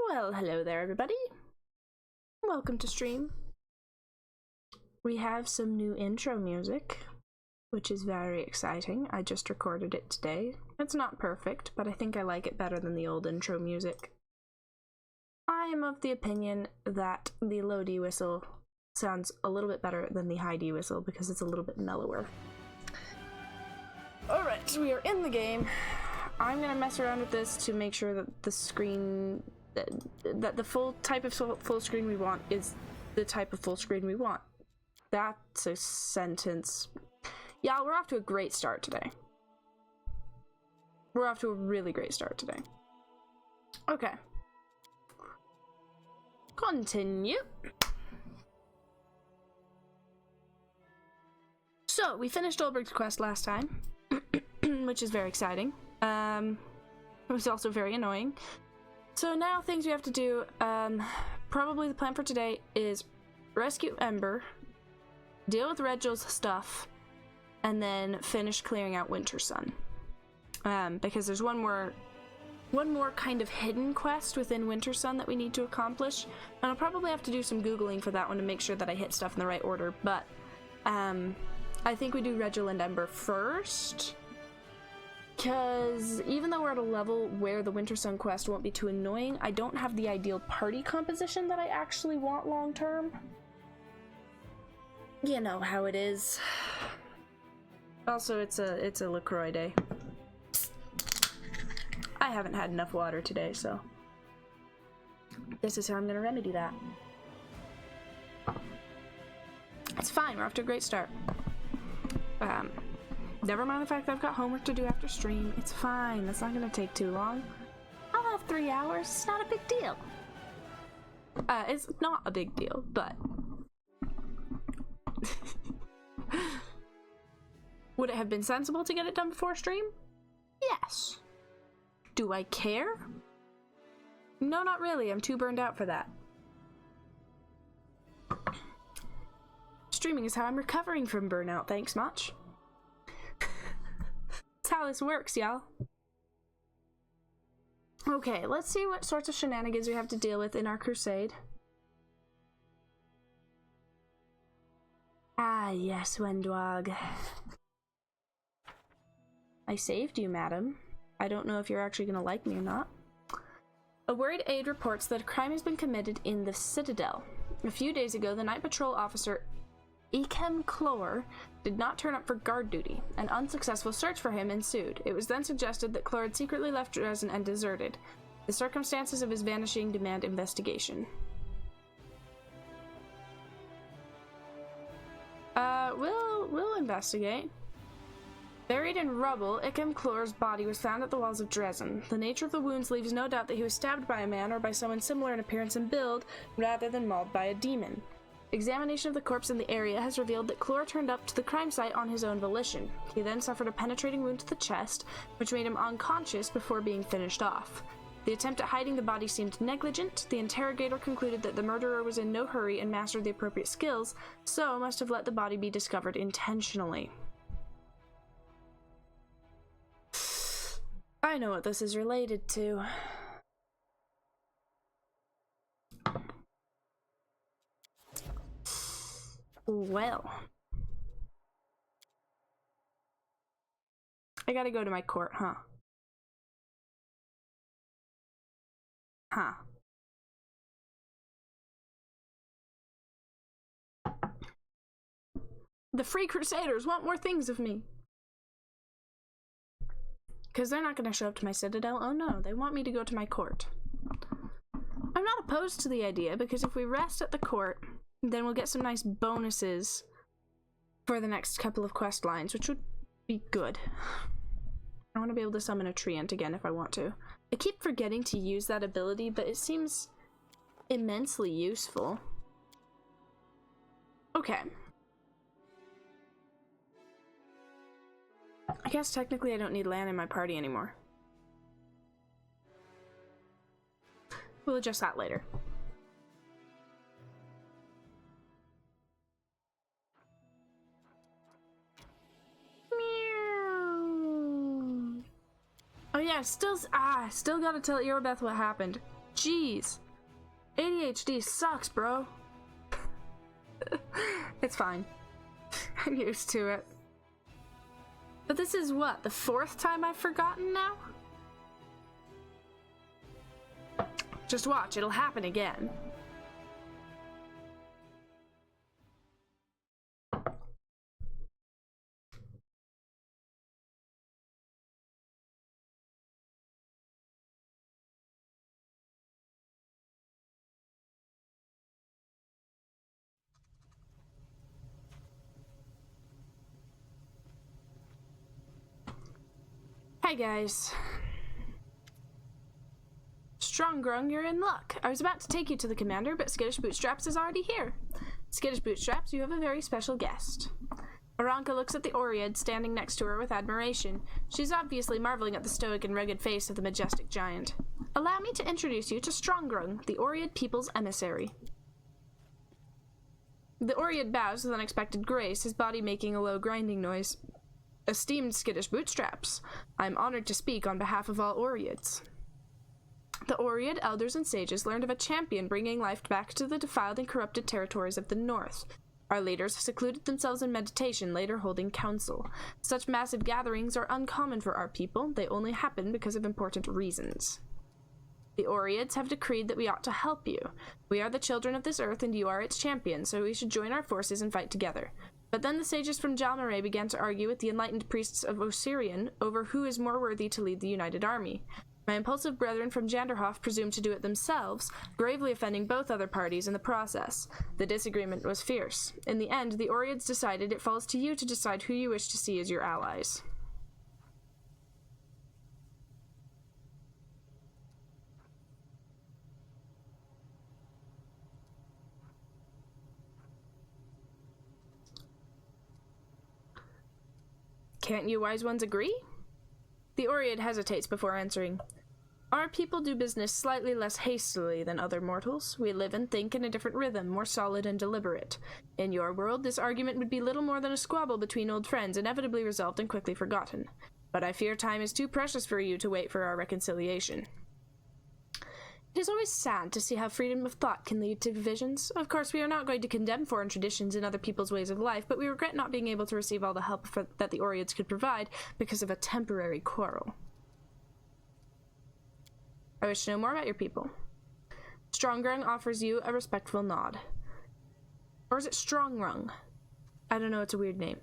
Well, hello there, everybody. Welcome to stream. We have some new intro music, which is very exciting. I just recorded it today. It's not perfect, but I think I like it better than the old intro music. I am of the opinion that the low D whistle sounds a little bit better than the high D whistle because it's a little bit mellower. Alright, so we are in the game. I'm gonna mess around with this to make sure that the screen, that the full type of full screen we want is the type of full screen we want. That's a sentence. Yeah, we're off to a great start today. We're off to a really great start today. Okay. Continue. So, we finished Olberg's quest last time, which is very exciting. It was also very annoying. So now things we have to do, probably the plan for today is rescue Ember, deal with Regel's stuff, and then finish clearing out Winter Sun. Because there's one more kind of hidden quest within Winter Sun that we need to accomplish, and I'll probably have to do some Googling for that one to make sure that I hit stuff in the right order, but I think we do Regil and Ember first, because even though we're at a level where the Winter Sun quest won't be too annoying, I don't have the ideal party composition that I actually want long term. You know how it is. Also, it's a LaCroix day. I haven't had enough water today, so this is how I'm gonna remedy that. It's fine, we're off to a great start. Never mind the fact that I've got homework to do after stream. It's fine, that's not gonna take too long. I'll have 3 hours, it's not a big deal. It's not a big deal, but would it have been sensible to get it done before stream? Yes. Do I care? No, not really. I'm too burned out for that. Streaming is how I'm recovering from burnout, thanks much. That's how this works, y'all. Okay, let's see what sorts of shenanigans we have to deal with in our crusade. Ah, yes, Wendwag. I saved you, madam. I don't know if you're actually going to like me or not. A worried aide reports that a crime has been committed in the Citadel. A few days ago, the night patrol officer Ikem Clor did not turn up for guard duty. An unsuccessful search for him ensued. It was then suggested that Clor had secretly left Dresden and deserted. The circumstances of his vanishing demand investigation. We'll investigate. Buried in rubble, Ikem Clor's body was found at the walls of Dresden. The nature of the wounds leaves no doubt that he was stabbed by a man or by someone similar in appearance and build, rather than mauled by a demon. Examination of the corpse in the area has revealed that Clor turned up to the crime site on his own volition. He then suffered a penetrating wound to the chest, which made him unconscious before being finished off. The attempt at hiding the body seemed negligent. The interrogator concluded that the murderer was in no hurry and mastered the appropriate skills, so must have let the body be discovered intentionally. I know what this is related to. Well. I gotta go to my court, huh? Huh. The Free Crusaders want more things of me. Because they're not going to show up to my citadel. Oh no, they want me to go to my court. I'm not opposed to the idea, because if we rest at the court, then we'll get some nice bonuses for the next couple of quest lines, which would be good. I want to be able to summon a treant again if I want to. I keep forgetting to use that ability, but it seems immensely useful. Okay. I guess technically I don't need Lan in my party anymore. We'll adjust that later. Meow. Oh yeah, still gotta tell Erebeth what happened. Jeez. ADHD sucks, bro. It's fine. I'm used to it. But this is what, the 4th time I've forgotten now? Just watch, it'll happen again. Hi guys. Strongrung, you're in luck. I was about to take you to the commander, but Skittish Bootstraps is already here. Skittish Bootstraps, you have a very special guest. Aranka looks at the Oread standing next to her with admiration. She's obviously marveling at the stoic and rugged face of the majestic giant. Allow me to introduce you to Strongrung, the Oread people's emissary. The Oread bows with unexpected grace, his body making a low grinding noise. Esteemed Skittish Bootstraps, I am honored to speak on behalf of all Oreads. The Oread elders and sages learned of a champion bringing life back to the defiled and corrupted territories of the north. Our leaders secluded themselves in meditation, later holding council. Such massive gatherings are uncommon for our people. They only happen because of important reasons. The Oreads have decreed that we ought to help you. We are the children of this earth and you are its champion, so we should join our forces and fight together. But then the sages from Jalmaray began to argue with the enlightened priests of Osirian over who is more worthy to lead the united army. My impulsive brethren from Janderhof presumed to do it themselves, gravely offending both other parties in the process. The disagreement was fierce. In the end, the Oreads decided it falls to you to decide who you wish to see as your allies. Can't you wise ones agree? The Oread hesitates before answering. Our people do business slightly less hastily than other mortals. We live and think in a different rhythm, more solid and deliberate. In your world, this argument would be little more than a squabble between old friends, inevitably resolved and quickly forgotten. But I fear time is too precious for you to wait for our reconciliation. It is always sad to see how freedom of thought can lead to divisions. Of course, we are not going to condemn foreign traditions and other people's ways of life, but we regret not being able to receive all the help that the Oreads could provide because of a temporary quarrel. I wish to know more about your people. Strongrung offers you a respectful nod. Or is it Strongrung? I don't know, it's a weird name.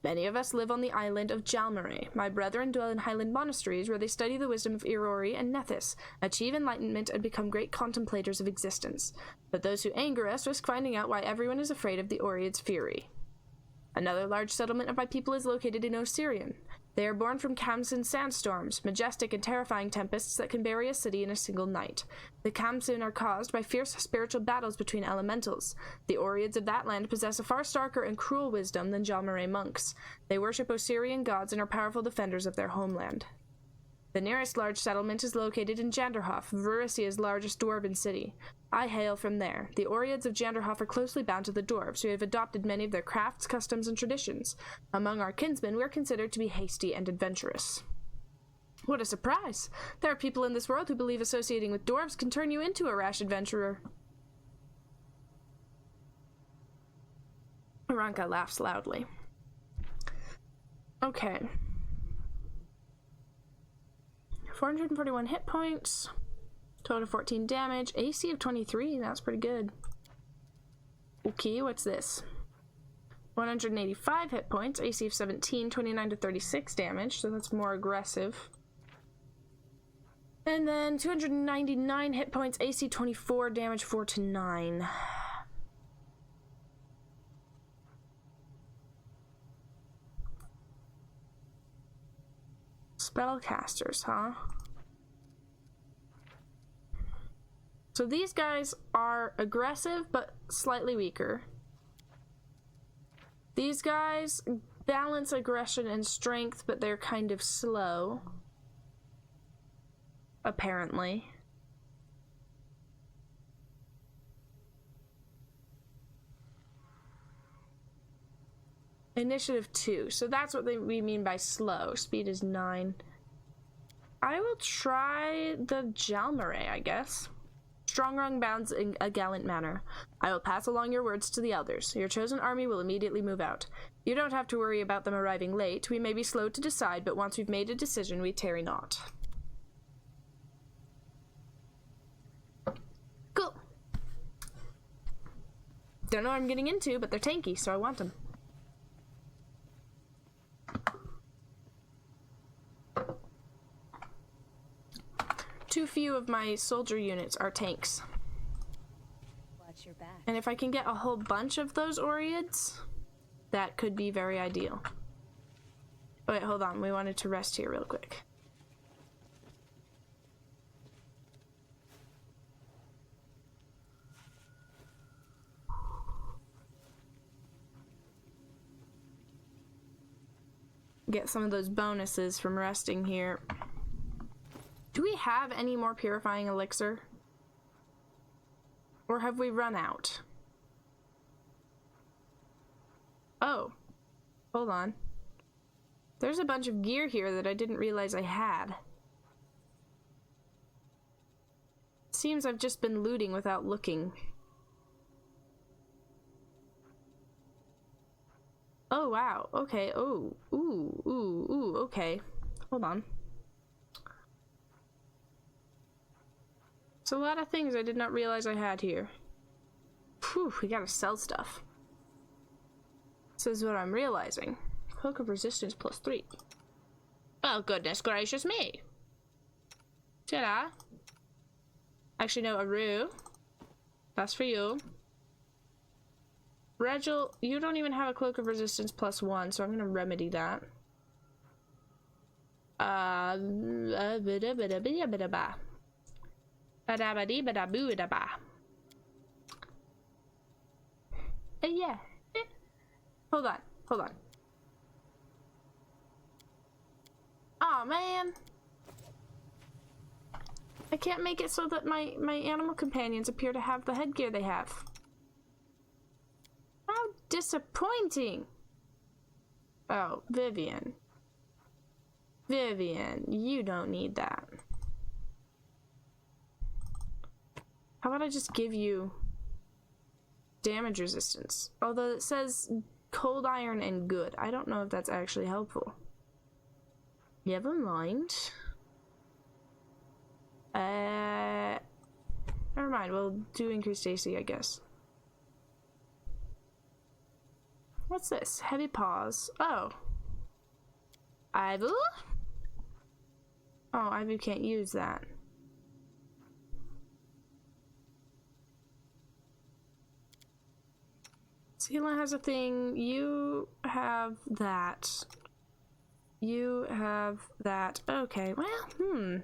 Many of us live on the island of Jalmaray. My brethren dwell in highland monasteries where they study the wisdom of Irori and Nethys, achieve enlightenment, and become great contemplators of existence. But those who anger us risk finding out why everyone is afraid of the Oread's fury. Another large settlement of my people is located in Osirian. They are born from Kamsun sandstorms, majestic and terrifying tempests that can bury a city in a single night. The Kamsun are caused by fierce spiritual battles between elementals. The Oreads of that land possess a far starker and cruel wisdom than Jalmaray monks. They worship Osirian gods and are powerful defenders of their homeland. The nearest large settlement is located in Janderhof, Varusia's largest dwarven city. I hail from there. The Oreads of Janderhof are closely bound to the dwarves, who have adopted many of their crafts, customs, and traditions. Among our kinsmen, we are considered to be hasty and adventurous. What a surprise! There are people in this world who believe associating with dwarves can turn you into a rash adventurer. Aranka laughs loudly. Okay. 441 hit points, total 14 damage, AC of 23, that's pretty good. Okay, what's this? 185 hit points, AC of 17, 29 to 36 damage, so that's more aggressive. And then 299 hit points, AC 24, damage 4 to 9. Spellcasters, huh? So these guys are aggressive, but slightly weaker. These guys balance aggression and strength, but they're kind of slow. Apparently. Initiative 2, so that's what we mean by slow. Speed is 9. I will try the Jalmaray, I guess. strong bounds in a gallant manner. I will pass along your words to the elders. Your chosen army will immediately move out. You don't have to worry about them arriving late. We may be slow to decide, but once we've made a decision, we tarry not. Cool. Don't know what I'm getting into, but they're tanky, so I want them. Too few of my soldier units are tanks. Watch your back. And if I can get a whole bunch of those Oreads, that could be very ideal. Wait, hold on. We wanted to rest here real quick. Get some of those bonuses from resting here. Do we have any more purifying elixir? Or have we run out? Oh. Hold on. There's a bunch of gear here that I didn't realize I had. Seems I've just been looting without looking. Oh, wow. Okay. Oh. Ooh, okay. Hold on. It's a lot of things I did not realize I had here. Whew, we gotta sell stuff. This is what I'm realizing. Cloak of Resistance +3. Oh, goodness gracious me. Ta-da. Actually, no, Aru. That's for you. Regil, you don't even have a Cloak of Resistance +1, so I'm gonna remedy that. Yeah. Hold on. Aw, man. I can't make it so that my animal companions appear to have the headgear they have. How disappointing. Oh, Vivian. Vivian, you don't need that. How about I just give you damage resistance? Although it says cold iron and good. I don't know if that's actually helpful. Never mind. Never mind. We'll do increased AC, I guess. What's this? Heavy paws. Oh. Ivu? Oh, Ivu can't use that. Sela has a thing. You have that. You have that. Okay, well,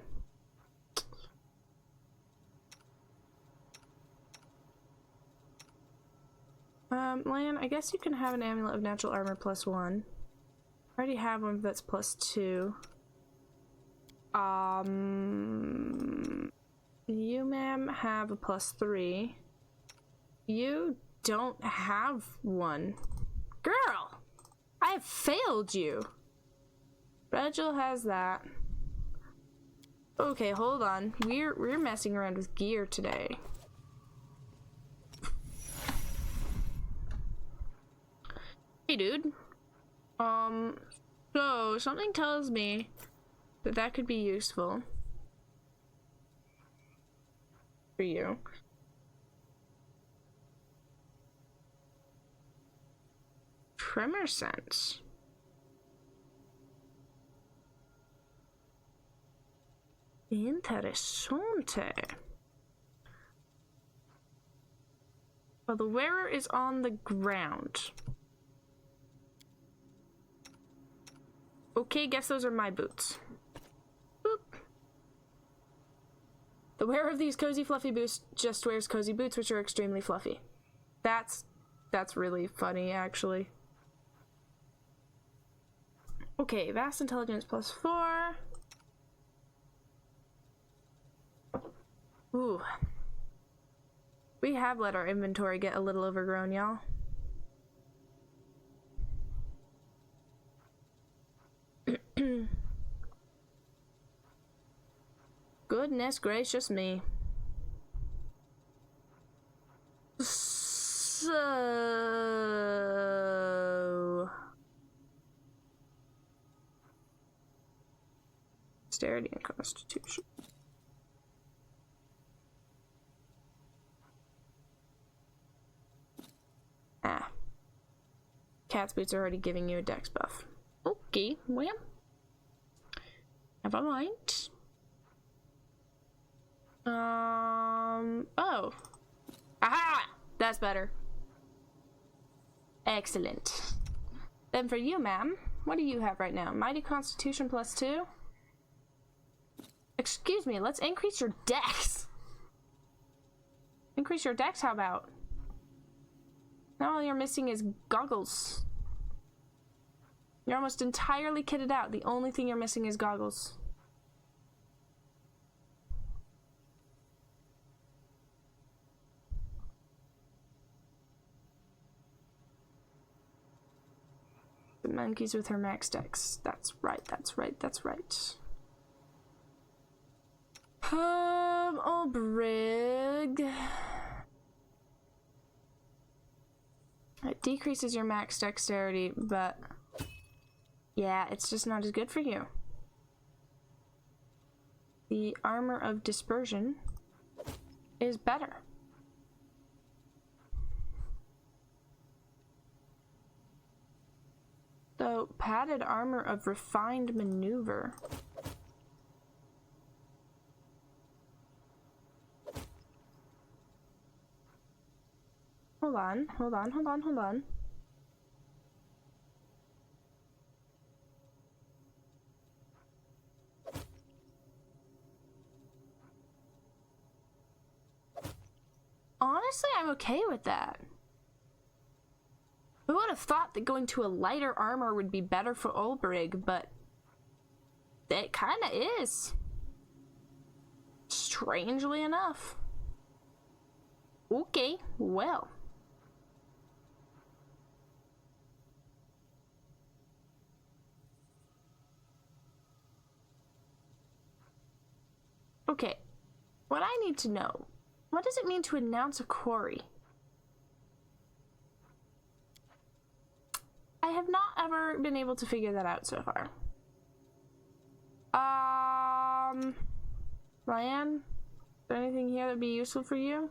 Lan, I guess you can have an amulet of natural armor +1. I already have one that's +2. You, ma'am, have a +3. You don't have one. Girl! I have failed you! Regil has that. Okay, hold on. We're messing around with gear today. Hey, dude. So something tells me that that could be useful for you. Tremor sense. Interessante. Well, the wearer is on the ground. Okay, guess those are my boots. Boop. The wearer of these cozy fluffy boots just wears cozy boots, which are extremely fluffy. That's really funny, actually. Okay, vast intelligence +4. Ooh. We have let our inventory get a little overgrown, y'all. Goodness gracious me. So... Dexterity and Constitution. Ah. Cat's boots are already giving you a dex buff. Okay, well. Never mind. Oh. Aha! That's better. Excellent. Then for you, ma'am, what do you have right now? Mighty Constitution +2? Excuse me, let's increase your dex. Increase your dex, how about? Now all you're missing is goggles. You're almost entirely kitted out. The only thing you're missing is goggles. The monkeys with her max dex. That's right, that's right, that's right. Ulbrig. It decreases your max dexterity, but yeah, it's just not as good for you. The armor of dispersion is better. So, padded armor of refined maneuver. Hold on. Honestly, I'm okay with that. I would have thought that going to a lighter armor would be better for Ulbrig, but it kinda is. Strangely enough. Okay, well. Okay, what I need to know, what does it mean to announce a quarry? I have not ever been able to figure that out so far. Ryan, is there anything here that'd be useful for you?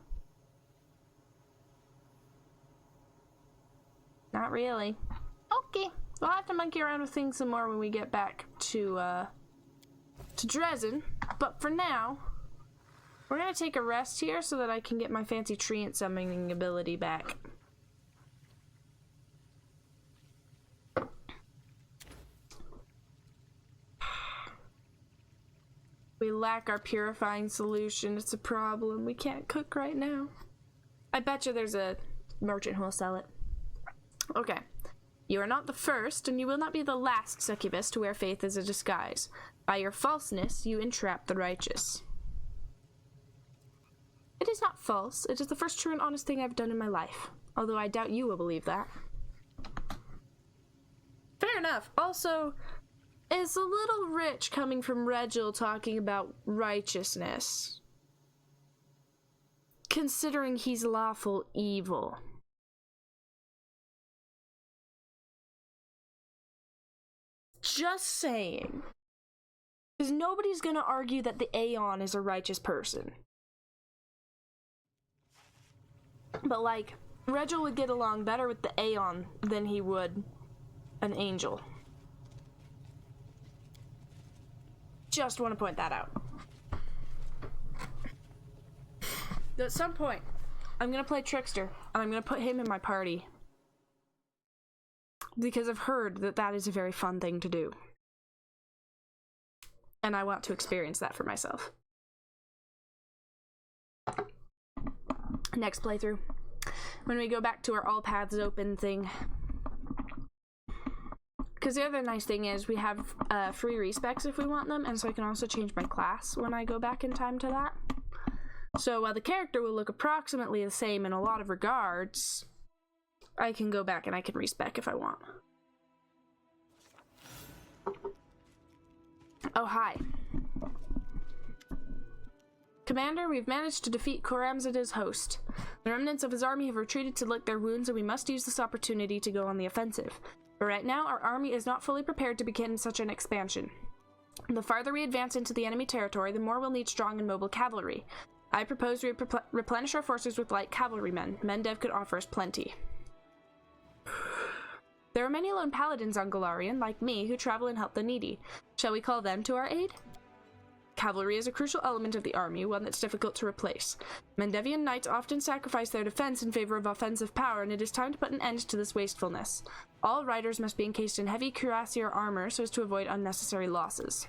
Not really. Okay, we'll have to monkey around with things some more when we get back to Dresden. But for now, we're gonna take a rest here so that I can get my fancy treant summoning ability back. We lack our purifying solution. It's a problem. We can't cook right now. I bet you there's a merchant who will sell it. Okay. You are not the first, and you will not be the last succubus to wear faith as a disguise. By your falseness, you entrap the righteous. It is not false. It is the first true and honest thing I've done in my life. Although I doubt you will believe that. Fair enough. Also, it's a little rich coming from Regil talking about righteousness, considering he's lawful evil. Just saying. Because nobody's gonna argue that the Aeon is a righteous person. But like, Regil would get along better with the Aeon than he would an angel. Just want to point that out. At some point, I'm gonna play Trickster, and I'm gonna put him in my party. Because I've heard that that is a very fun thing to do. And I want to experience that for myself. Next playthrough. When we go back to our all paths open thing. Because the other nice thing is we have free respecs if we want them, and so I can also change my class when I go back in time to that. So while the character will look approximately the same in a lot of regards, I can go back and I can respec if I want. Oh, hi. Commander, we've managed to defeat Koramzada's host. The remnants of his army have retreated to lick their wounds, and we must use this opportunity to go on the offensive. But right now, our army is not fully prepared to begin such an expansion. The farther we advance into the enemy territory, the more we'll need strong and mobile cavalry. I propose we replenish our forces with light cavalrymen. Mendev could offer us plenty. There are many lone paladins on Golarion, like me, who travel and help the needy. Shall we call them to our aid? Cavalry is a crucial element of the army, one that's difficult to replace. Mendevian knights often sacrifice their defense in favor of offensive power, and it is time to put an end to this wastefulness. All riders must be encased in heavy cuirassier armor so as to avoid unnecessary losses.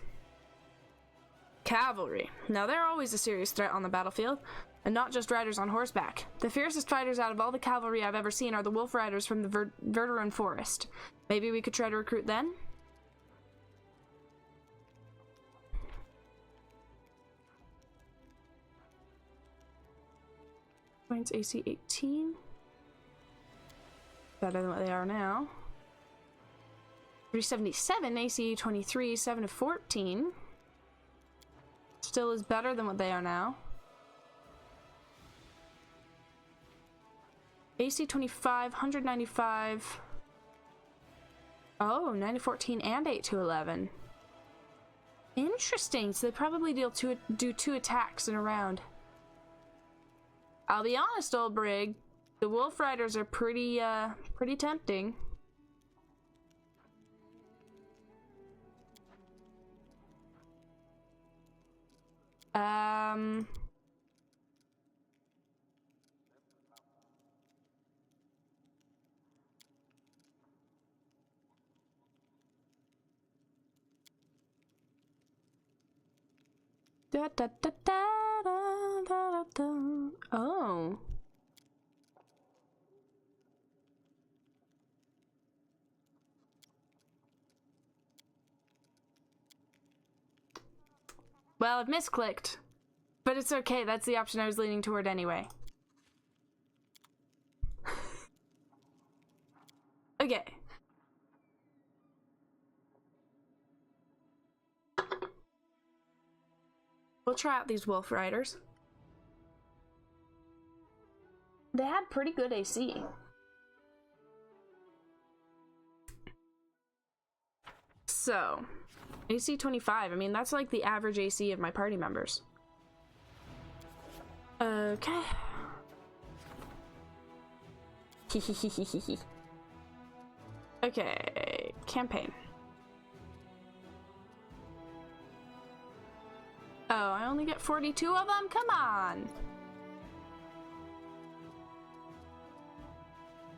Cavalry. Now they're always a serious threat on the battlefield, and not just riders on horseback. The fiercest fighters out of all the cavalry I've ever seen are the wolf riders from the Verduran Forest. Maybe we could try to recruit them? Points AC 18. Better than what they are now. 377, AC 23, 7 of 14. Still is better than what they are now. AC 25, 195. Oh, 9 to 14 and 8 to 11. Interesting. So they probably do 2 attacks in a round. I'll be honest, old Brig. The wolf riders are pretty tempting. Da, da, da, da, da, da, da. Oh. Well, I've misclicked. But it's okay, that's the option I was leaning toward anyway. Okay. We'll try out these wolf riders. They had pretty good AC. So, AC 25. I mean, that's like the average AC of my party members. Okay. Okay, campaign. Oh, I only get 42 of them? Come on!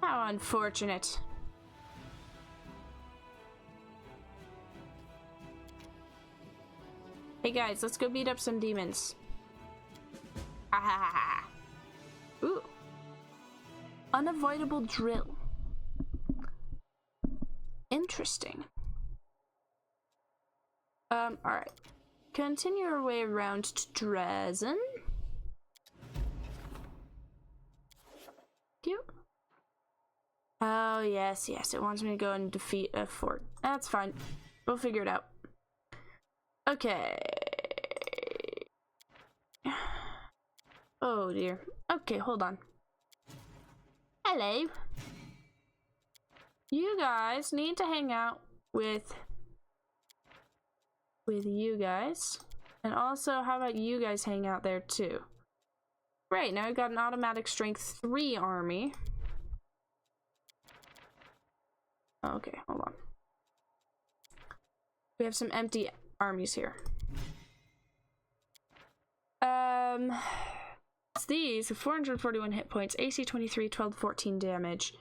How unfortunate. Hey guys, let's go beat up some demons. Ah. Ooh. Unavoidable drill. Interesting. Alright. Continue our way around to Dresden. Cute. Oh, yes, it wants me to go and defeat a fort. That's fine. We'll figure it out. Okay. Oh, dear. Okay, hold on. Hello. You guys need to hang out with you guys. And also, how about you guys hang out there too? Great, now we've got an automatic strength 3 army. Okay, hold on. We have some empty armies here. It's these, 441 hit points, AC 23, 12 to 14 damage.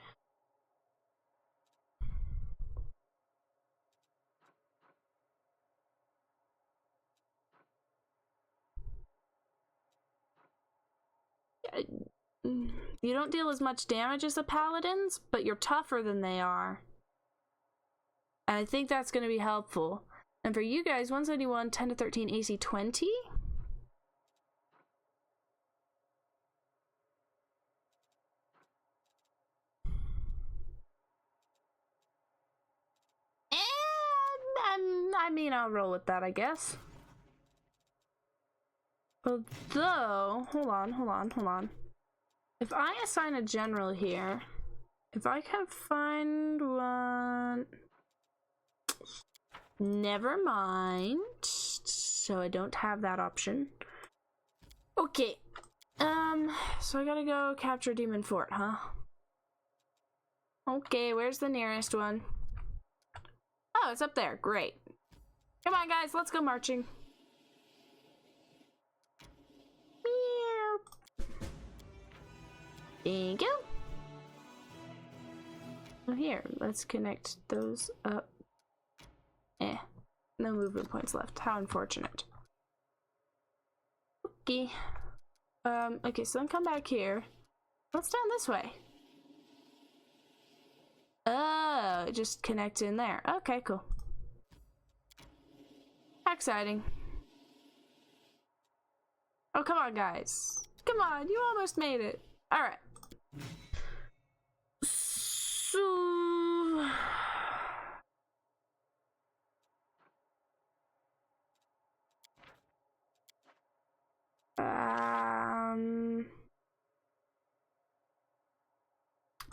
You don't deal as much damage as the paladins, but you're tougher than they are. And I think that's going to be helpful. And for you guys, 171, 10 to 13, AC 20? And I mean, I'll roll with that, I guess. Although, hold on. If I assign a general here, if I can find one... Never mind. So I don't have that option. Okay. So I gotta go capture Demon Fort, huh? Okay, where's the nearest one? Oh, it's up there. Great. Come on, guys, let's go marching. Meow. Thank you. Oh, here, let's connect those up. No movement points left. How unfortunate. Okay. Okay, so then come back here. What's down this way? Oh, it just connects in there. Okay, cool. Exciting. Oh, come on, guys. Come on, you almost made it. Alright. So...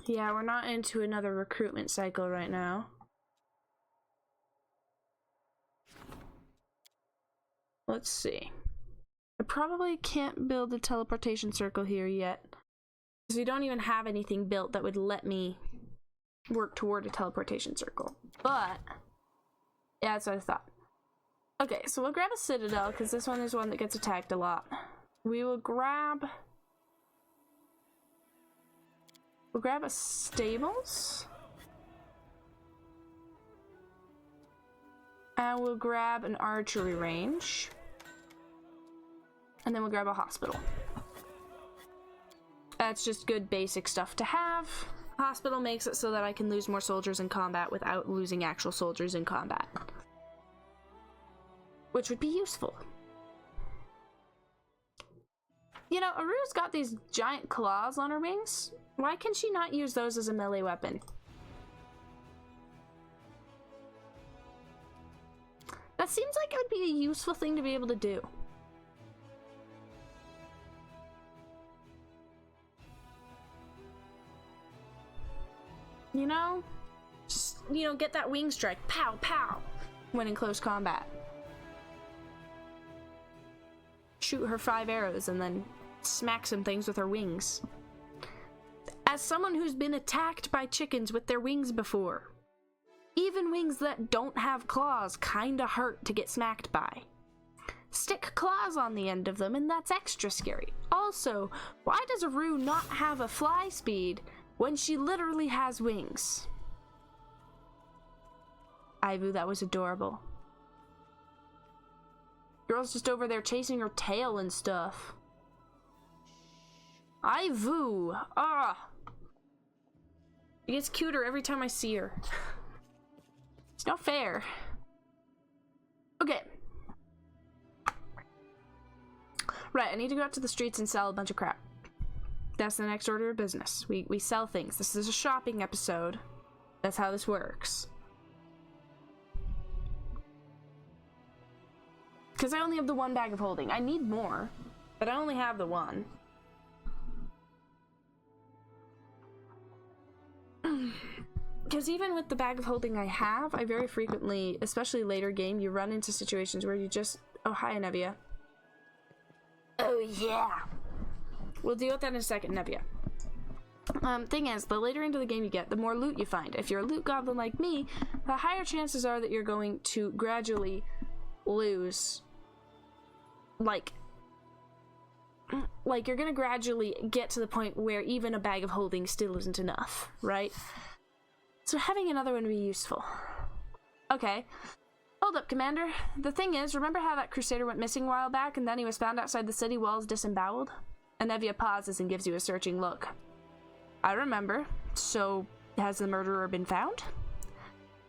Yeah, we're not into another recruitment cycle right now. Let's see. I probably can't build a teleportation circle here yet, because we don't even have anything built that would let me work toward a teleportation circle. But, yeah, that's what I thought. Okay, so we'll grab a citadel, because this one is one that gets attacked a lot. We will grab... We'll grab a stables. And we'll grab an archery range. And then we'll grab a hospital. That's just good basic stuff to have. Hospital makes it so that I can lose more soldiers in combat without losing actual soldiers in combat. Which would be useful. You know, Aru's got these giant claws on her wings. Why can she not use those as a melee weapon? That seems like it would be a useful thing to be able to do. You know? Just, you know, get that wing strike. Pow, pow! When in close combat. Shoot her 5 arrows and then smack some things with her wings. As someone who's been attacked by chickens with their wings before, even wings that don't have claws kinda hurt to get smacked by. Stick claws on the end of them and that's extra scary. Also, why does Aru not have a fly speed when she literally has wings? Ivu, that was adorable. Girl's just over there chasing her tail and stuff. Ivu! Ah! She gets cuter every time I see her. It's not fair. Okay. Right, I need to go out to the streets and sell a bunch of crap. That's the next order of business. We sell things. This is a shopping episode. That's how this works. Because I only have the 1 bag of holding. I need more, but I only have the 1. Because even with the bag of holding I have, I very frequently, especially later game, you run into situations where you just... Oh, hi, Nevia. Oh, yeah. We'll deal with that in a second, Nevia. Thing is, the later into the game you get, the more loot you find. If you're a loot goblin like me, the higher chances are that you're going to gradually lose... Like, you're gonna gradually get to the point where even a bag of holding still isn't enough, right? So having another one would be useful. Okay. Hold up, Commander. The thing is, remember how that Crusader went missing a while back and then he was found outside the city walls disemboweled? Anevia pauses and gives you a searching look. I remember. So, has the murderer been found?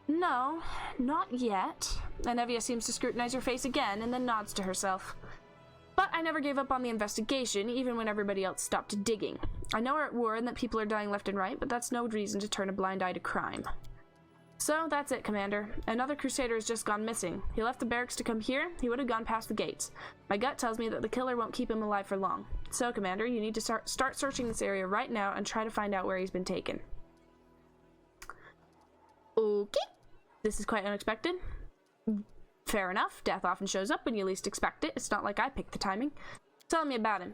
No, not yet. Anevia seems to scrutinize her face again and then nods to herself. But I never gave up on the investigation, even when everybody else stopped digging. I know we're at war and that people are dying left and right, but that's no reason to turn a blind eye to crime. So, that's it, Commander. Another Crusader has just gone missing. He left the barracks to come here. He would have gone past the gates. My gut tells me that the killer won't keep him alive for long. So, Commander, you need to start searching this area right now and try to find out where he's been taken. Okay. This is quite unexpected. Fair enough. Death often shows up when you least expect it. It's not like I picked the timing. Tell me about him.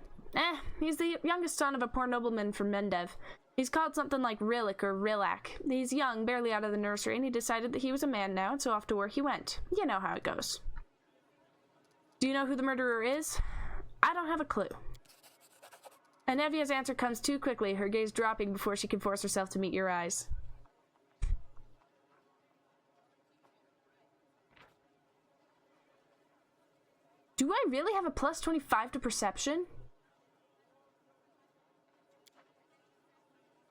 He's the youngest son of a poor nobleman from Mendev. He's called something like Rillik or Rilak. He's young, barely out of the nursery, and he decided that he was a man now, and so off to work he went. You know how it goes. Do you know who the murderer is? I don't have a clue. Anevia's answer comes too quickly, her gaze dropping before she can force herself to meet your eyes. Do I really have a plus 25 to perception?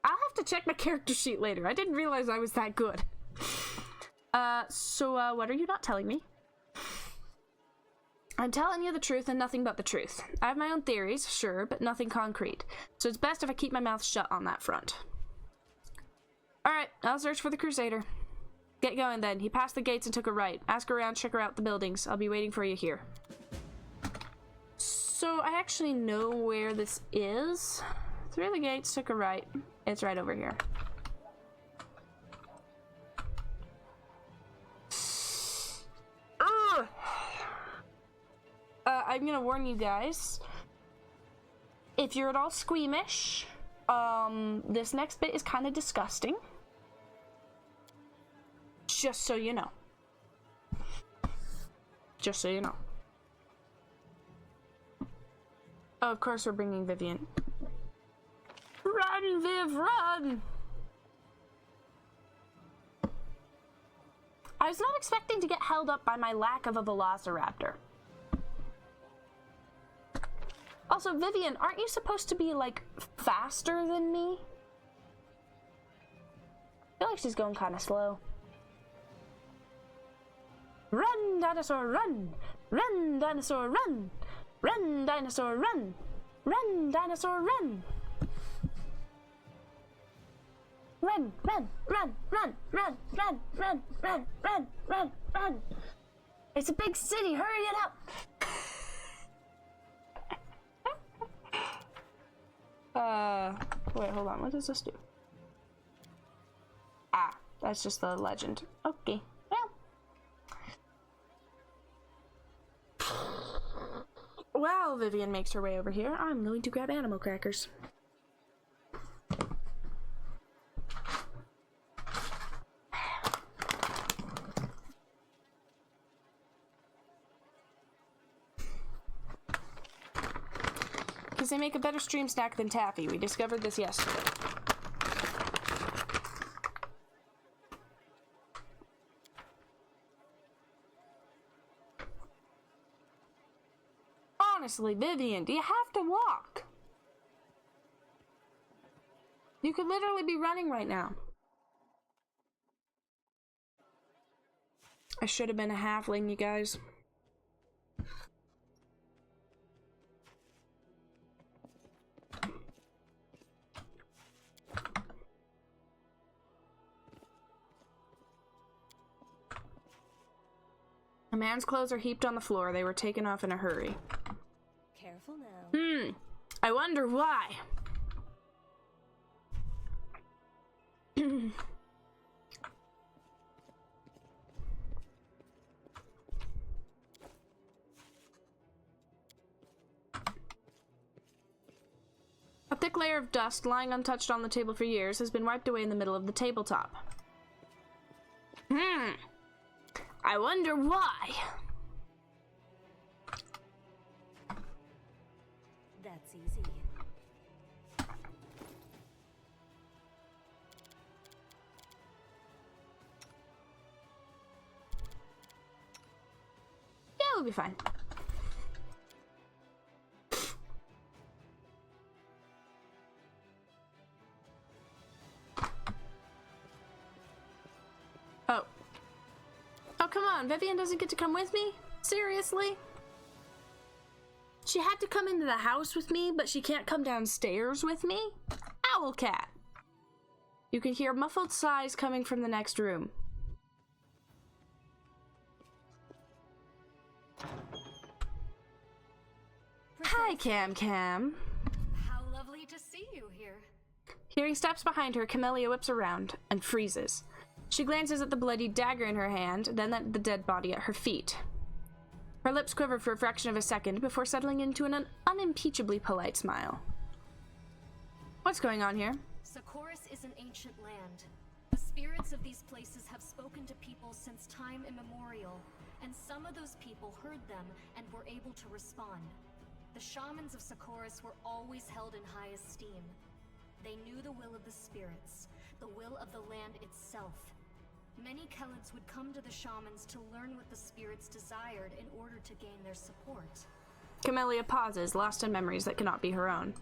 I'll have to check my character sheet later. I didn't realize I was that good. So what are you not telling me? I'm telling you the truth and nothing but the truth. I have my own theories, sure, but nothing concrete. So it's best if I keep my mouth shut on that front. Alright, I'll search for the Crusader. Get going then. He passed the gates and took a right. Ask around, check out the buildings. I'll be waiting for you here. So I actually know where this is. Through the gates, took a right. It's right over here. Ugh. I'm gonna warn you guys. If you're at all squeamish, this next bit is kind of disgusting. Just so you know. Just so you know. Oh, of course we're bringing Vivian. Run, Viv, run! I was not expecting to get held up by my lack of a velociraptor. Also, Vivian, aren't you supposed to be, like, faster than me? I feel like she's going kind of slow. Run, dinosaur, run! Run, dinosaur, run! Run, dinosaur, run! Run, dinosaur, run! Run, run, run, run, run, run, run, run, run, run, run! It's a big city, hurry it up! Wait, hold on, what does this do? Ah, that's just the legend. Okay, well. While Vivian makes her way over here, I'm going to grab animal crackers. Because they make a better stream snack than taffy. We discovered this yesterday. Honestly, Vivian, do you have to walk? You could literally be running right now. I should have been a halfling, you guys. A man's clothes are heaped on the floor. They were taken off in a hurry. Careful now. I wonder why. A thick layer of dust lying untouched on the table for years has been wiped away in the middle of the tabletop. I wonder why. That's easy. Yeah, we'll be fine. Oh, come on. Vivian doesn't get to come with me? Seriously? She had to come into the house with me, but she can't come downstairs with me? Owl cat. You can hear muffled sighs coming from the next room. Hi, Cam Cam. How lovely to see you here. Hearing steps behind her, Camellia whips around and freezes. She glances at the bloody dagger in her hand, then at the dead body at her feet. Her lips quiver for a fraction of a second before settling into an unimpeachably polite smile. What's going on here? Socorus is an ancient land. The spirits of these places have spoken to people since time immemorial, and some of those people heard them and were able to respond. The shamans of Socorus were always held in high esteem. They knew the will of the spirits, the will of the land itself. Many Khelids would come to the shamans to learn what the spirits desired in order to gain their support. Camellia pauses, lost in memories that cannot be her own.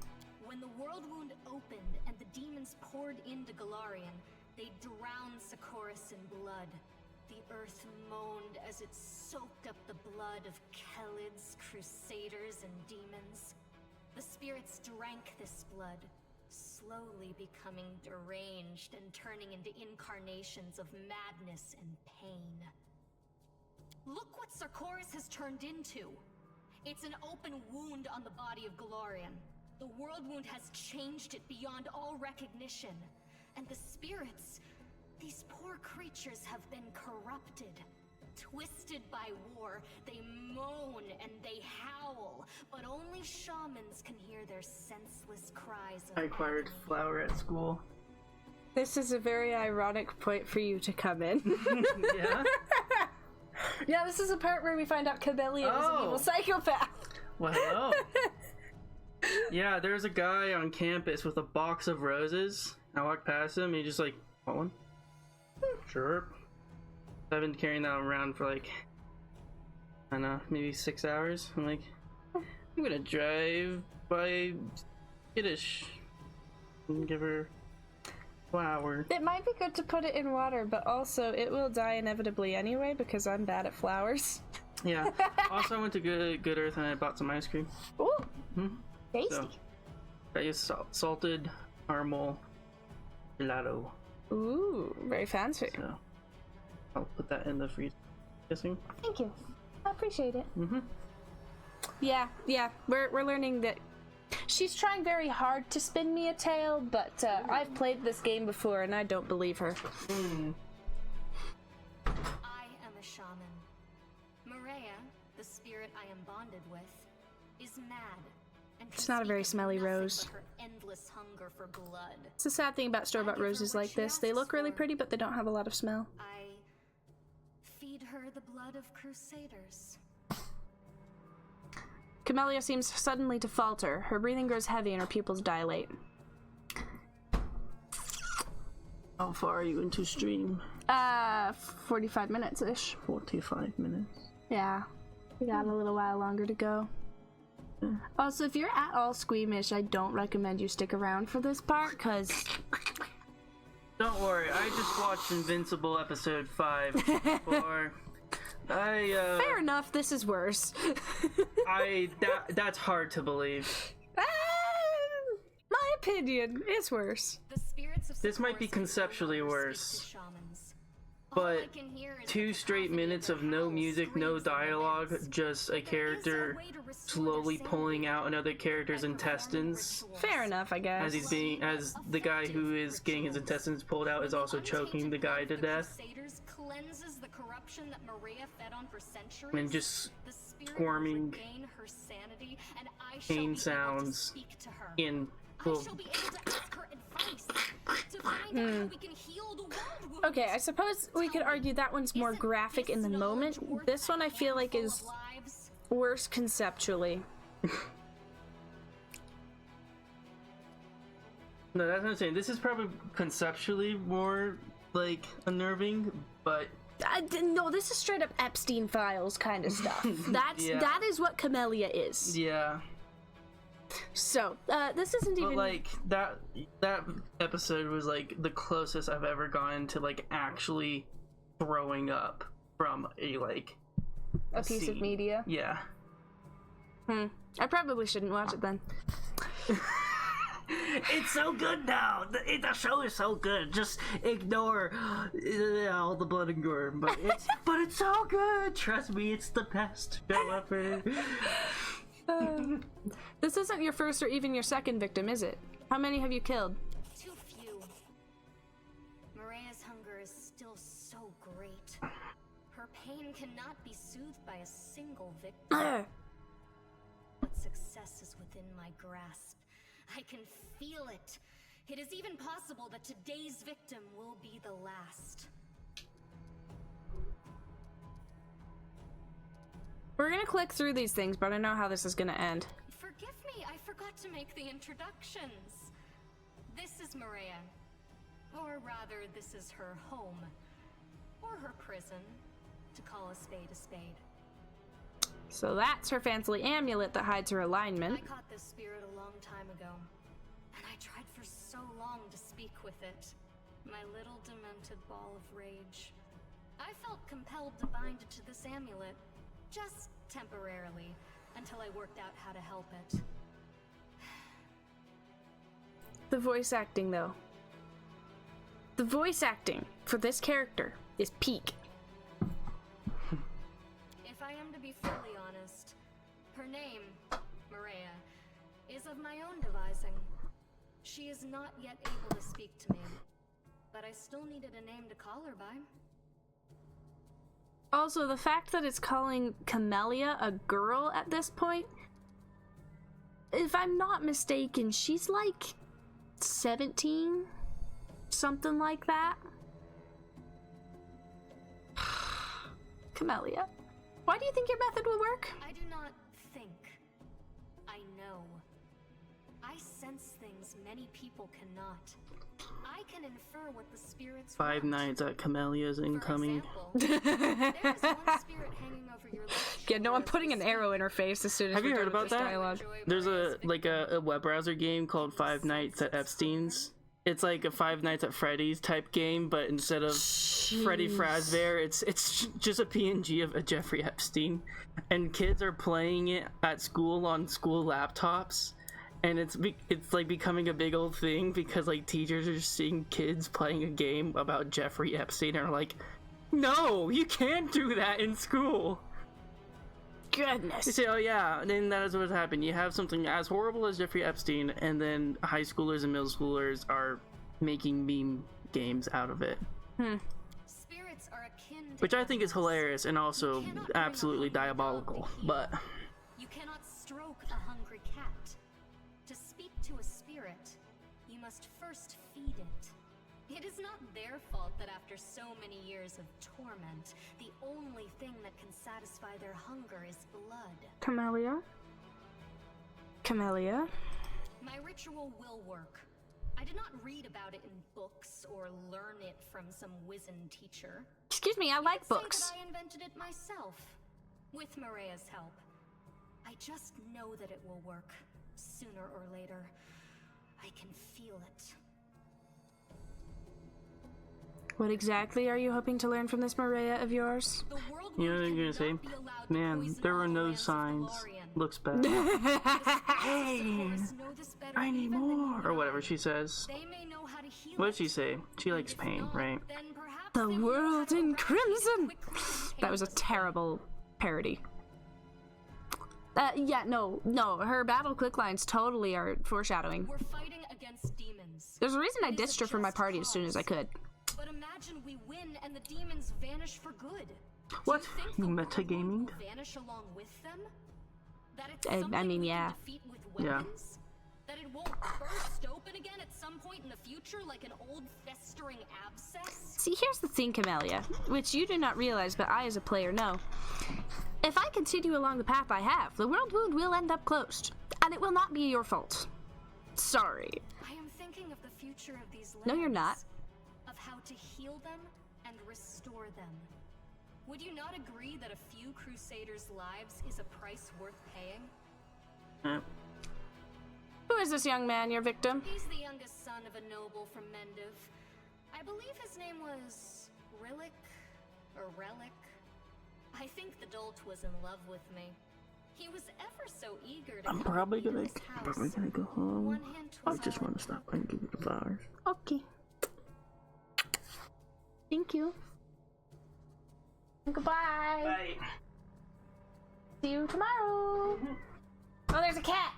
When the world wound opened and the demons poured into Galarian, they drowned Socorus in blood. The earth moaned as it soaked up the blood of Khelids, crusaders, and demons. The spirits drank this blood, slowly becoming deranged and turning into incarnations of madness and pain. Look what Socorus has turned into! It's an open wound on the body of Galarian. The world wound has changed it beyond all recognition. And the spirits, these poor creatures have been corrupted. Twisted by war, they moan and they howl, but only shamans can hear their senseless cries of I acquired agony. flour at school. This is a very ironic point for you to come in. Yeah? Yeah, this is a part where we find out Camellia is an evil psychopath. Well, hello. Yeah, there's a guy on campus with a box of roses. I walked past him and he just like, want one? Sure. I've been carrying that around for like, I don't know, maybe 6 hours. I'm like, I'm gonna drive by Skittish and give her a flower. It might be good to put it in water, but also it will die inevitably anyway because I'm bad at flowers. Yeah. Also, I went to Good Earth and I bought some ice cream. Ooh, Hmm? tasty. So, I used salted caramel gelato. Ooh, very fancy. So, I'll put that in the freezer. Guessing. Thank you. I appreciate it. Mm-hmm. Yeah, we're learning that she's trying very hard to spin me a tale, but I've played this game before and I don't believe her. I am a shaman. Maria, the spirit I am bonded with, is mad. And It's not a can very speak of smelly nothing rose. but her endless hunger for blood. It's the sad thing about store-bought roses like this. They look really pretty, but they don't have a lot of smell. I feed her the blood of crusaders. Camellia seems suddenly to falter. Her breathing grows heavy and her pupils dilate. How far are you into stream? 45 minutes-ish. 45 minutes. Yeah. We got a little while longer to go. Also, if you're at all squeamish, I don't recommend you stick around for this part, because... Don't worry, I just watched Invincible episode 5 before. Fair enough, this is worse. That's hard to believe. My opinion, it's worse. The spirits of This might be Socorus conceptually no longer worse, speak to shamans. All I but can hear is 2 the straight cacophony minutes their of no howls, music, no screams, and dialogue, laments. just a There is character a way to restore slowly their pulling sanity out another character's by performing intestines. rituals. Fair enough, I guess. As the guy who is getting his intestines pulled out is also choking the guy to death. Crusaders cleanses the corruption that Maria fed on for centuries. And just The spirit will squirming regain her sanity, and I shall pain be able to sounds speak to her. in I well, shall be able to ask her advice to find out how we can heal the world wounds. Okay, I suppose we could argue that one's more Isn't graphic in the this knowledge moment. worth This one I feel like handful is of lives? worse conceptually. No, that's what I'm saying. This is probably conceptually more like unnerving, but No, this is straight up Epstein files kind of stuff. Yeah. That is what Camellia is. yeah. So, this isn't But even like that episode was like the closest I've ever gotten to like actually throwing up from a a piece of scene. media. Yeah. I probably shouldn't watch it then. It's so good now. The show is so good. Just ignore all the blood and gore. But it's so good. Trust me, it's the best show ever. This isn't your first or even your second victim, is it? How many have you killed? Too few. Maria's hunger is still so great. Her pain cannot be soothed by a single victim. But success is within my grasp. I can feel it. It is even possible that today's victim will be the last. We're gonna click through these things, but I know how this is gonna end. Forgive me, I forgot to make the introductions. This is Maria. Or rather, this is her home. Or her prison, to call a spade a spade. So that's her fancy amulet that hides her alignment. I caught this spirit a long time ago, and I tried for so long to speak with it. My little demented ball of rage. I felt compelled to bind it to this amulet. Just temporarily, until I worked out how to help it. The voice acting, though. The voice acting for this character is peak. If I am to be fully honest, her name, Maria, is of my own devising. She is not yet able to speak to me, but I still needed a name to call her by. Also, the fact that it's calling Camellia a girl at this point, if I'm not mistaken, she's like 17? Something like that? Camellia, why do you think your method will work? I do not think. I know. I sense things many people cannot. I can infer what the spirits Five want. Nights at Camellia's incoming. For example, there is one spirit hanging over your left Yeah, no, I'm shoulder putting as an we arrow speak. in her face as soon as Have we're you done heard with about this that? dialogue. There's a web browser game called Five Nights at Epstein's. It's like a Five Nights at Freddy's type game, but instead of Freddy Fazbear, it's just a PNG of a Jeffrey Epstein, and kids are playing it at school on school laptops, and it's like becoming a big old thing because like teachers are seeing kids playing a game about Jeffrey Epstein and are like, no, you can't do that in school. Goodness. You say, oh yeah, then that is what happened. You have something as horrible as Jeffrey Epstein, and then high schoolers and middle schoolers are making meme games out of it. Spirits are akin to Which I think is animals. hilarious and also You cannot bring absolutely a hungry dog diabolical, to heel. but You cannot stroke a hungry cat. To speak to a spirit, you must first feed it. It is not their fault that after so many years of torment, the only thing that can satisfy their hunger is blood. Camellia? Camellia? My ritual will work. I did not read about it in books or learn it from some wizened teacher. Excuse me, I like Let's say books. that I invented it myself, with Maria's help. I just know that it will work, sooner or later. I can feel it. What exactly are you hoping to learn from this Maria of yours? The world you know what I'm cannot gonna say? be allowed to Man, poison there all were the no lands of signs. Galarian. Looks bad. The spirits know this better I need even than you more, and or whatever I. she says. They may know how to heal What it. did she say? She And likes if pain, not, right? then perhaps The they will know world how to in eradicate it crimson! quickly and That was a painlessly. terrible parody. Yeah, no, her battle click lines totally are foreshadowing. We're fighting against demons. There's a reason I It is a ditched her from my just party as soon as I cause. could. But imagine we win and the demons vanish for good. Do What? think You the world metagaming? will vanish along with them? That it's I something mean, we yeah. can defeat with Yeah. weapons? That it won't burst open again at some point in the future like an old festering abscess? See, here's the thing, Camellia, which you do not realize, but I as a player know. If I continue along the path I have, the world wound will end up closed, and it will not be your fault. Sorry. I am thinking of the future of these lands. No, you're not. Of how to heal them and restore them. Would you not agree that a few crusaders' lives is a price worth paying? Yeah. Who is this young man, your victim? He's the youngest son of a noble from Mendiv. I believe his name was Rillick or Relic. I think the dolt was in love with me. He was ever so eager to I'm come probably into gonna this house. go home. One hint I was just all want to stop and give you the flowers. Okay. Thank you. Goodbye. Bye. See you tomorrow. Oh, there's a cat!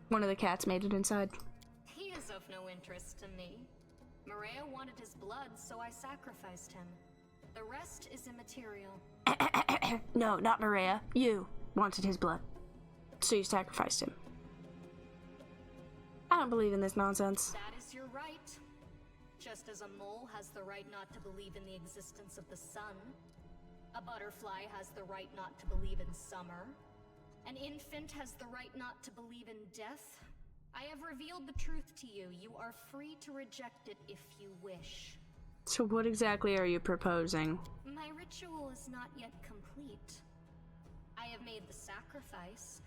One of the cats made it inside. He is of no interest to me. Maria wanted his blood, so I sacrificed him. The rest is immaterial. No, not Maria. You wanted his blood. So you sacrificed him. I don't believe in this nonsense. That is your right. Just as a mole has the right not to believe in the existence of the sun, a butterfly has the right not to believe in summer, an infant has the right not to believe in death. I have revealed the truth to you. You are free to reject it if you wish. So what exactly are you proposing? My ritual is not yet complete. I have made the sacrifice.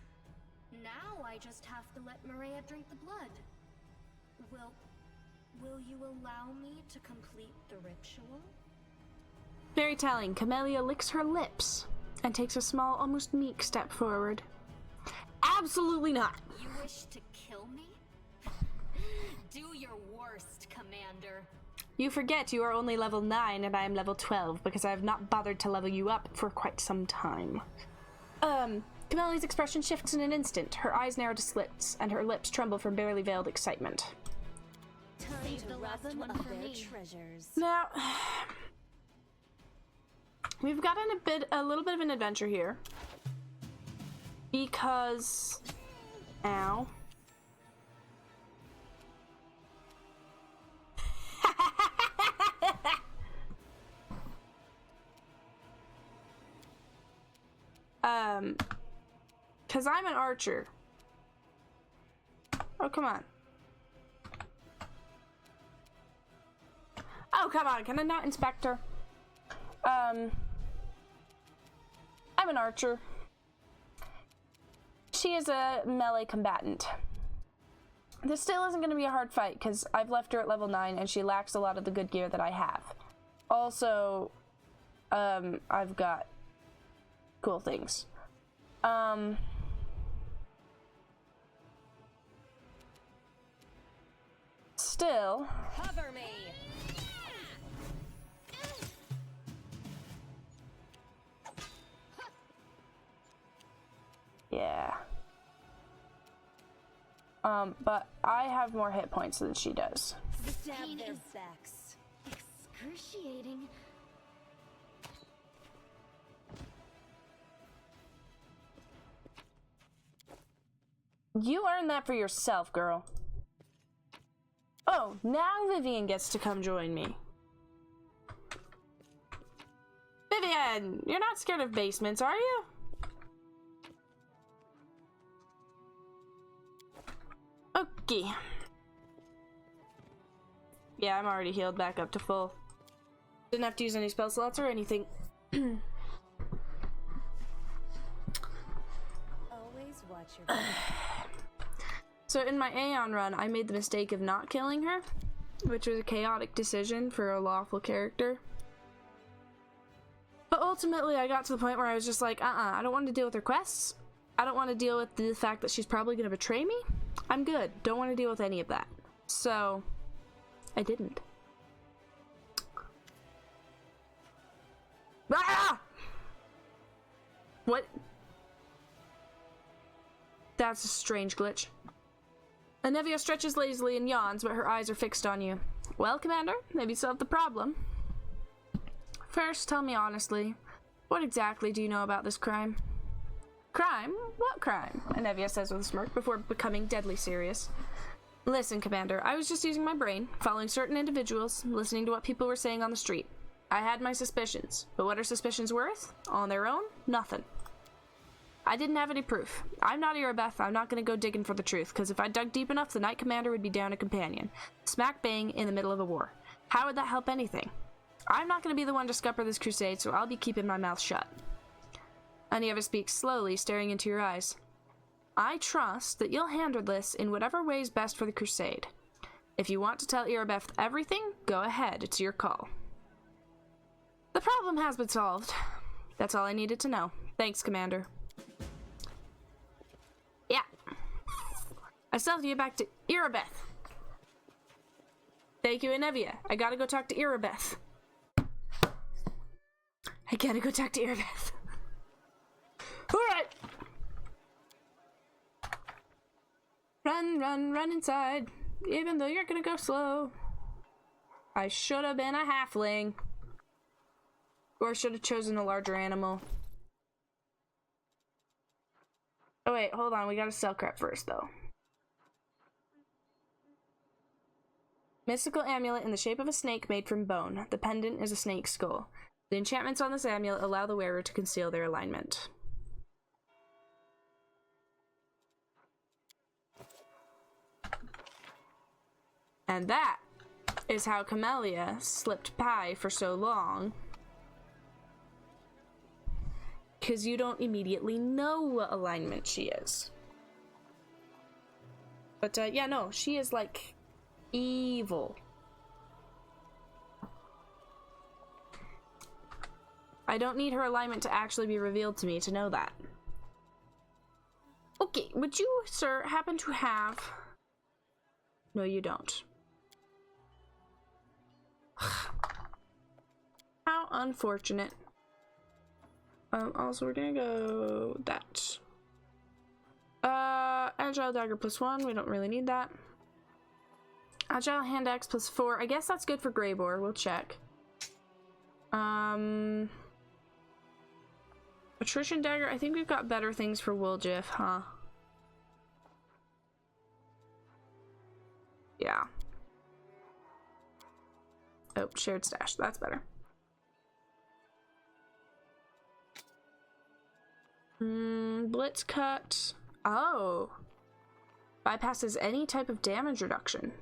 Now I just have to let Maria drink the blood. Will you allow me to complete the ritual? Very telling. Camellia licks her lips and takes a small, almost meek step forward. Absolutely not! You wish to kill me? Do your worst, Commander. You forget you are only level 9 and I am level 12 because I have not bothered to level you up for quite some time. Camellia's expression shifts in an instant. Her eyes narrow to slits and her lips tremble from barely veiled excitement. Time to rob them of their treasures. Now, we've gotten a little bit of an adventure here. Because... Ow. Because I'm an archer. Oh, come on. Oh, come on. Can I not inspect her? I'm an archer. She is a melee combatant. This still isn't going to be a hard fight because I've left her at level 9 and she lacks a lot of the good gear that I have. Also, I've got cool things. Still. Cover me. Yeah. But I have more hit points than she does. Stab their backs. Excruciating. You earned that for yourself, girl. Oh, now Vivian gets to come join me. Vivian, you're not scared of basements, are you? Okay. Yeah, I'm already healed back up to full. Didn't have to use any spell slots or anything. Always watch your back. So in my Aeon run, I made the mistake of not killing her, which was a chaotic decision for a lawful character. But ultimately, I got to the point where I was just like, I don't want to deal with her quests. I don't want to deal with the fact that she's probably going to betray me. I'm good. Don't want to deal with any of that. So, I didn't. Ah! What? That's a strange glitch. Anevia stretches lazily and yawns, but her eyes are fixed on you. Well, Commander, have you solved the problem? First, tell me honestly, what exactly do you know about this crime? Crime? What crime? Anevia says with a smirk before becoming deadly serious. Listen, Commander, I was just using my brain, following certain individuals, listening to what people were saying on the street. I had my suspicions, but what are suspicions worth? On their own? Nothing. I didn't have any proof. I'm not Erebeth. I'm not going to go digging for the truth, because if I dug deep enough, the Knight Commander would be down a companion. Smack bang in the middle of a war. How would that help anything? I'm not going to be the one to scupper this crusade, so I'll be keeping my mouth shut. Anieva speaks slowly, staring into your eyes. I trust that you'll handle this in whatever way is best for the crusade. If you want to tell Erebeth everything, go ahead. It's your call. The problem has been solved. That's all I needed to know. Thanks, Commander. Yeah. I still have to get back to Erebeth. Thank you, Anevia. I gotta go talk to Erebeth. Alright. Run, run, run inside. Even though you're gonna go slow. I should have been a halfling. Or should have chosen a larger animal. Oh wait, hold on. We gotta sell crap first, though. Mystical amulet in the shape of a snake made from bone. The pendant is a snake's skull. The enchantments on this amulet allow the wearer to conceal their alignment. And that is how Camellia slipped by for so long. Because you don't immediately know what alignment she is. But yeah, no, she is like evil. I don't need her alignment to actually be revealed to me to know that. Okay, would you, sir, happen to have... No, you don't. How unfortunate. Also, we're gonna go that. Agile dagger +1. We don't really need that. Agile hand axe +4. I guess that's good for Greybore. We'll check. Attrition dagger. I think we've got better things for Wooljiff, huh? Yeah. Oh, shared stash. That's better. Blitz cut. Oh. Bypasses any type of damage reduction.